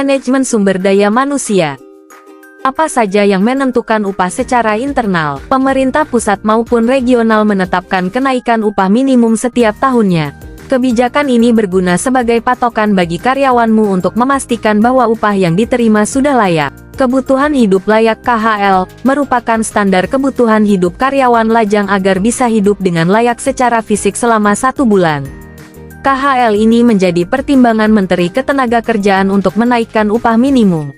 Manajemen sumber daya manusia. Apa saja yang menentukan upah secara internal? Pemerintah pusat maupun regional menetapkan kenaikan upah minimum setiap tahunnya. Kebijakan ini berguna sebagai patokan bagi karyawanmu untuk memastikan bahwa upah yang diterima sudah layak. Kebutuhan hidup layak (KHL) merupakan standar kebutuhan hidup karyawan lajang agar bisa hidup dengan layak secara fisik selama 1 bulan. KHL ini menjadi pertimbangan Menteri Ketenagakerjaan untuk menaikkan upah minimum.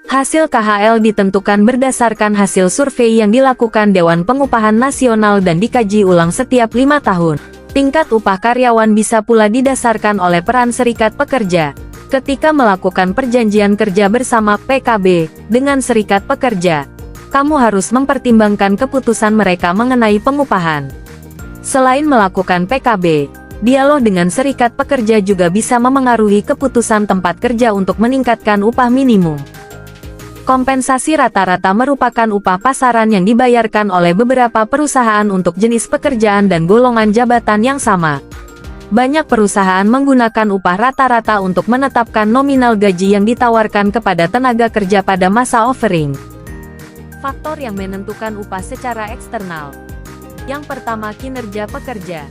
Hasil KHL ditentukan berdasarkan hasil survei yang dilakukan Dewan Pengupahan Nasional dan dikaji ulang setiap 5 tahun. Tingkat upah karyawan bisa pula didasarkan oleh peran serikat pekerja. Ketika melakukan perjanjian kerja bersama (PKB) dengan serikat pekerja, kamu harus mempertimbangkan keputusan mereka mengenai pengupahan. Selain melakukan PKB, dialog dengan serikat pekerja juga bisa memengaruhi keputusan tempat kerja untuk meningkatkan upah minimum. Kompensasi rata-rata merupakan upah pasaran yang dibayarkan oleh beberapa perusahaan untuk jenis pekerjaan dan golongan jabatan yang sama. Banyak perusahaan menggunakan upah rata-rata untuk menetapkan nominal gaji yang ditawarkan kepada tenaga kerja pada masa offering. Faktor yang menentukan upah secara eksternal. Yang pertama, kinerja pekerja.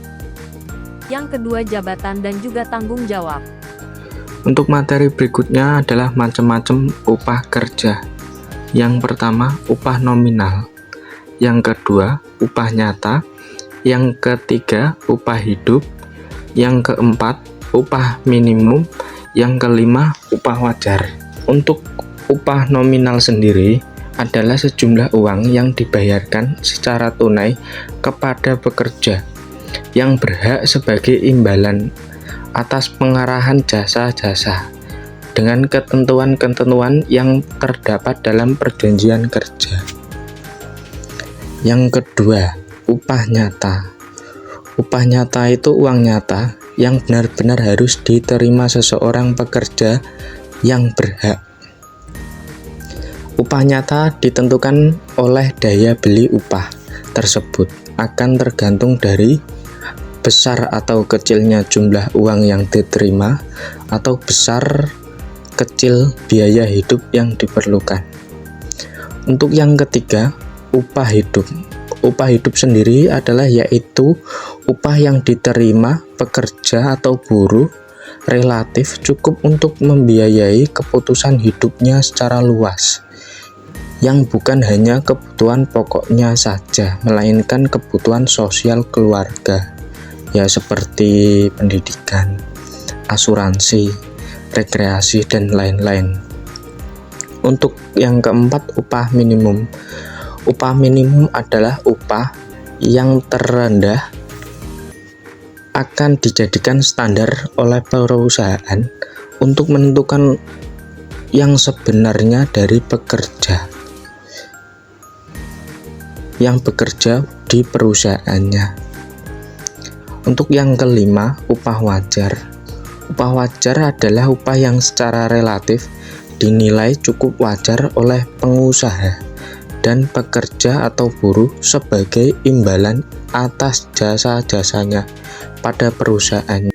Yang kedua, jabatan dan juga tanggung jawab. Untuk materi berikutnya adalah macam-macam upah kerja. Yang pertama, upah nominal. Yang kedua, upah nyata. Yang ketiga, upah hidup. Yang keempat, upah minimum. Yang kelima, upah wajar. Untuk upah nominal sendiri adalah sejumlah uang yang dibayarkan secara tunai kepada pekerja yang berhak sebagai imbalan atas pengarahan jasa-jasa dengan ketentuan-ketentuan yang terdapat dalam perjanjian kerja. Yang kedua, upah nyata. Upah nyata itu uang nyata yang benar-benar harus diterima seseorang pekerja yang berhak. Upah nyata ditentukan oleh daya beli upah tersebut akan tergantung dari besar atau kecilnya jumlah uang yang diterima atau besar kecil biaya hidup yang diperlukan. Untuk yang ketiga, upah hidup. Upah hidup sendiri adalah yaitu upah yang diterima pekerja atau buruh relatif cukup untuk membiayai keputusan hidupnya secara luas, yang bukan hanya kebutuhan pokoknya saja, melainkan kebutuhan sosial keluarga, ya seperti pendidikan, asuransi, rekreasi, dan lain-lain. Untuk yang keempat, upah minimum. Upah minimum adalah upah yang terendah akan dijadikan standar oleh perusahaan untuk menentukan yang sebenarnya dari pekerja yang bekerja di perusahaannya. Untuk yang kelima, upah wajar. Upah wajar adalah upah yang secara relatif dinilai cukup wajar oleh pengusaha dan pekerja atau buruh sebagai imbalan atas jasa-jasanya pada perusahaan.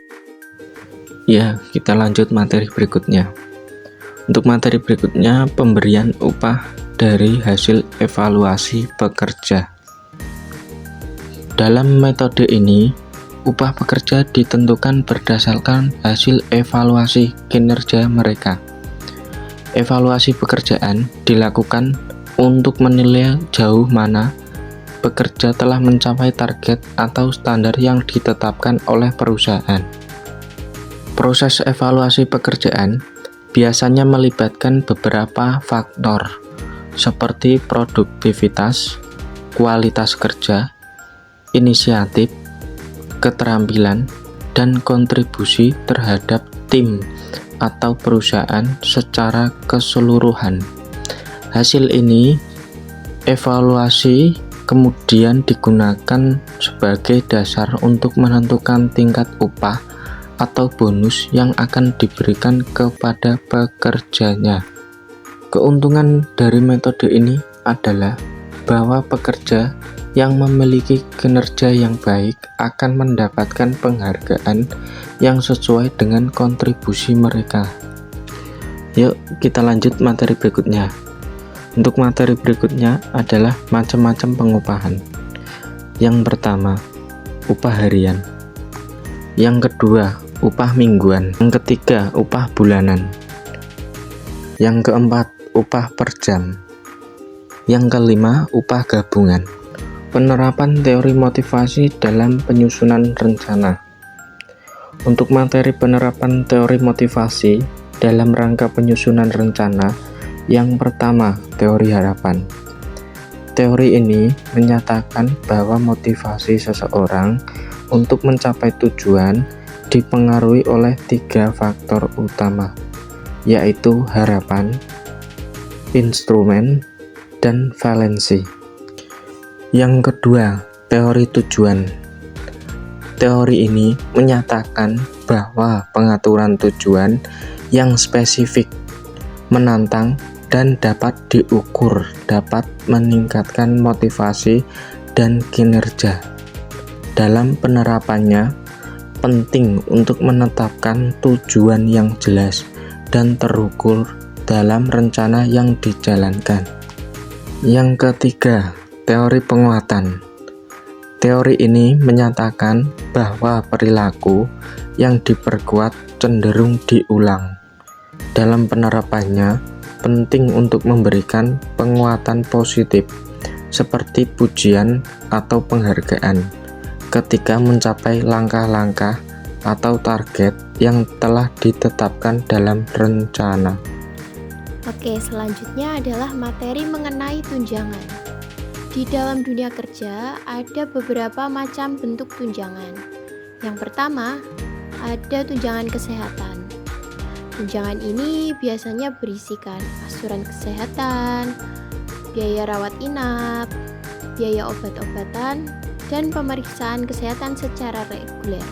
Ya, kita lanjut materi berikutnya. Untuk materi berikutnya, pemberian upah dari hasil evaluasi pekerja. Dalam metode ini, upah pekerja ditentukan berdasarkan hasil evaluasi kinerja mereka. Evaluasi pekerjaan dilakukan untuk menilai jauh mana pekerja telah mencapai target atau standar yang ditetapkan oleh perusahaan. Proses evaluasi pekerjaan biasanya melibatkan beberapa faktor seperti produktivitas, kualitas kerja, inisiatif, keterampilan, dan kontribusi terhadap tim atau perusahaan secara keseluruhan. Hasil ini, evaluasi kemudian digunakan sebagai dasar untuk menentukan tingkat upah atau bonus yang akan diberikan kepada pekerjanya. Keuntungan dari metode ini adalah bahwa pekerja yang memiliki kinerja yang baik akan mendapatkan penghargaan yang sesuai dengan kontribusi mereka. Yuk kita lanjut materi berikutnya. Untuk materi berikutnya adalah macam-macam pengupahan. Yang pertama, upah harian. Yang kedua, upah mingguan. Yang ketiga, upah bulanan. Yang keempat, upah per jam. Yang kelima, upah gabungan. Penerapan teori motivasi dalam penyusunan rencana. Untuk materi penerapan teori motivasi dalam rangka penyusunan rencana, yang pertama, teori harapan. Teori ini menyatakan bahwa motivasi seseorang untuk mencapai tujuan dipengaruhi oleh 3 faktor utama, yaitu harapan, instrumen, dan valensi. Yang kedua, teori tujuan. Teori ini menyatakan bahwa pengaturan tujuan yang spesifik, menantang, dan dapat diukur dapat meningkatkan motivasi dan kinerja. Dalam penerapannya, penting untuk menetapkan tujuan yang jelas dan terukur dalam rencana yang dijalankan. Yang ketiga, teori penguatan. Teori ini menyatakan bahwa perilaku yang diperkuat cenderung diulang. Dalam penerapannya, penting untuk memberikan penguatan positif seperti pujian atau penghargaan ketika mencapai langkah-langkah atau target yang telah ditetapkan dalam rencana. Oke, selanjutnya adalah materi mengenai tunjangan. Di dalam dunia kerja ada beberapa macam bentuk tunjangan. Yang pertama, ada tunjangan kesehatan. Tunjangan ini biasanya berisikan asuransi kesehatan, biaya rawat inap, biaya obat-obatan, dan pemeriksaan kesehatan secara reguler.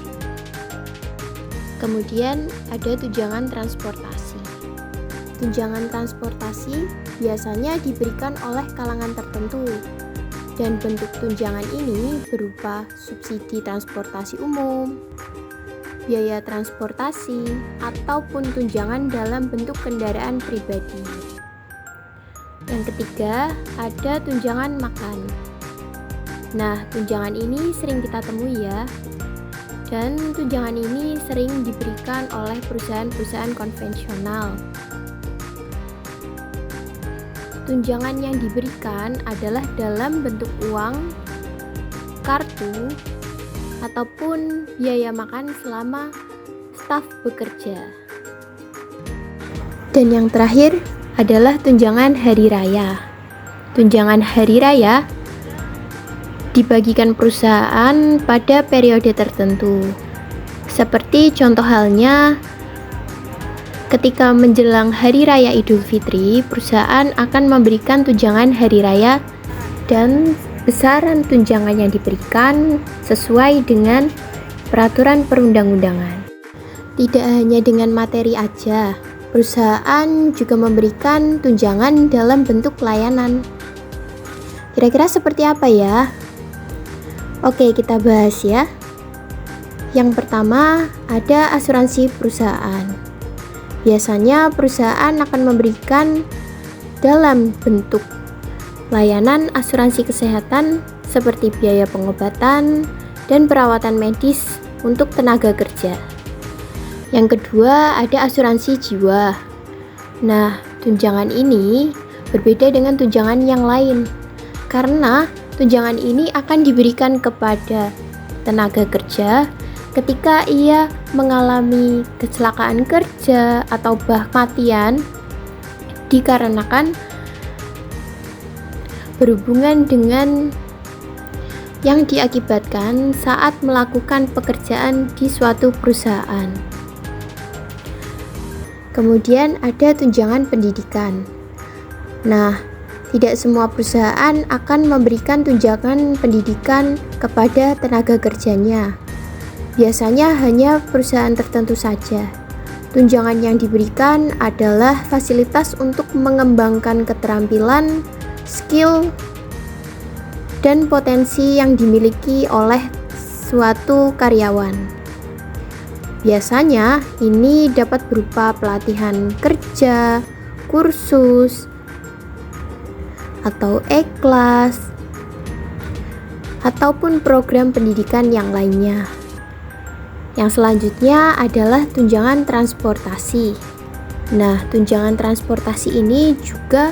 Kemudian ada tunjangan transportasi. Tunjangan transportasi biasanya diberikan oleh kalangan tertentu, dan bentuk tunjangan ini berupa subsidi transportasi umum, biaya transportasi, ataupun tunjangan dalam bentuk kendaraan pribadi. Yang ketiga, ada tunjangan makan. Nah, tunjangan ini sering kita temui ya, dan tunjangan ini sering diberikan oleh perusahaan-perusahaan konvensional. Tunjangan yang diberikan adalah dalam bentuk uang, kartu, ataupun biaya makan selama staf bekerja. Dan yang terakhir adalah tunjangan hari raya. Tunjangan hari raya dibagikan perusahaan pada periode tertentu. Seperti contoh halnya ketika menjelang Hari Raya Idul Fitri, perusahaan akan memberikan tunjangan hari raya dan besaran tunjangan yang diberikan sesuai dengan peraturan perundang-undangan. Tidak hanya dengan materi aja, perusahaan juga memberikan tunjangan dalam bentuk layanan. Kira-kira seperti apa ya? Oke, kita bahas ya. Yang pertama, ada asuransi perusahaan. Biasanya perusahaan akan memberikan dalam bentuk layanan asuransi kesehatan seperti biaya pengobatan dan perawatan medis untuk tenaga kerja. Yang kedua, ada asuransi jiwa. Nah, tunjangan ini berbeda dengan tunjangan yang lain karena tunjangan ini akan diberikan kepada tenaga kerja ketika ia mengalami kecelakaan kerja atau kematian dikarenakan berhubungan dengan yang diakibatkan saat melakukan pekerjaan di suatu perusahaan. Kemudian ada tunjangan pendidikan. Nah, tidak semua perusahaan akan memberikan tunjangan pendidikan kepada tenaga kerjanya. Biasanya hanya perusahaan tertentu saja. Tunjangan yang diberikan adalah fasilitas untuk mengembangkan keterampilan, skill, dan potensi yang dimiliki oleh suatu karyawan. Biasanya ini dapat berupa pelatihan kerja, kursus, atau e-kelas, ataupun program pendidikan yang lainnya. Yang selanjutnya adalah tunjangan transportasi. Nah, tunjangan transportasi ini juga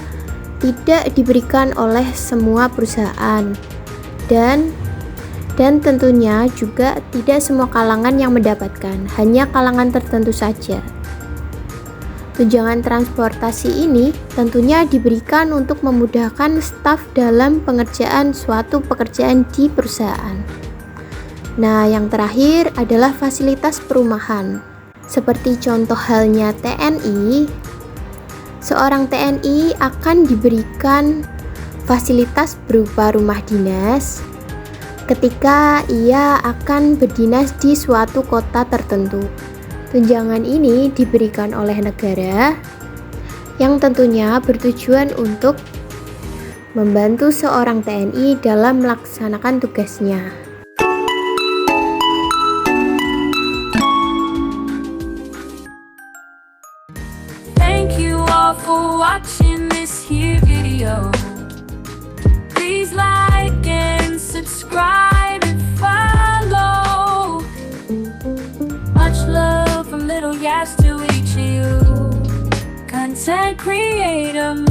tidak diberikan oleh semua perusahaan dan tentunya juga tidak semua kalangan yang mendapatkan, hanya kalangan tertentu saja. Tunjangan transportasi ini tentunya diberikan untuk memudahkan staf dalam pengerjaan suatu pekerjaan di perusahaan. Nah, yang terakhir adalah fasilitas perumahan. Seperti contoh halnya TNI, seorang TNI akan diberikan fasilitas berupa rumah dinas ketika ia akan berdinas di suatu kota tertentu. Tunjangan ini diberikan oleh negara yang tentunya bertujuan untuk membantu seorang TNI dalam melaksanakan tugasnya. Thank you all for watching this here video. Please like and subscribe and follow. Much love from Little Yas to each of you. Content creator.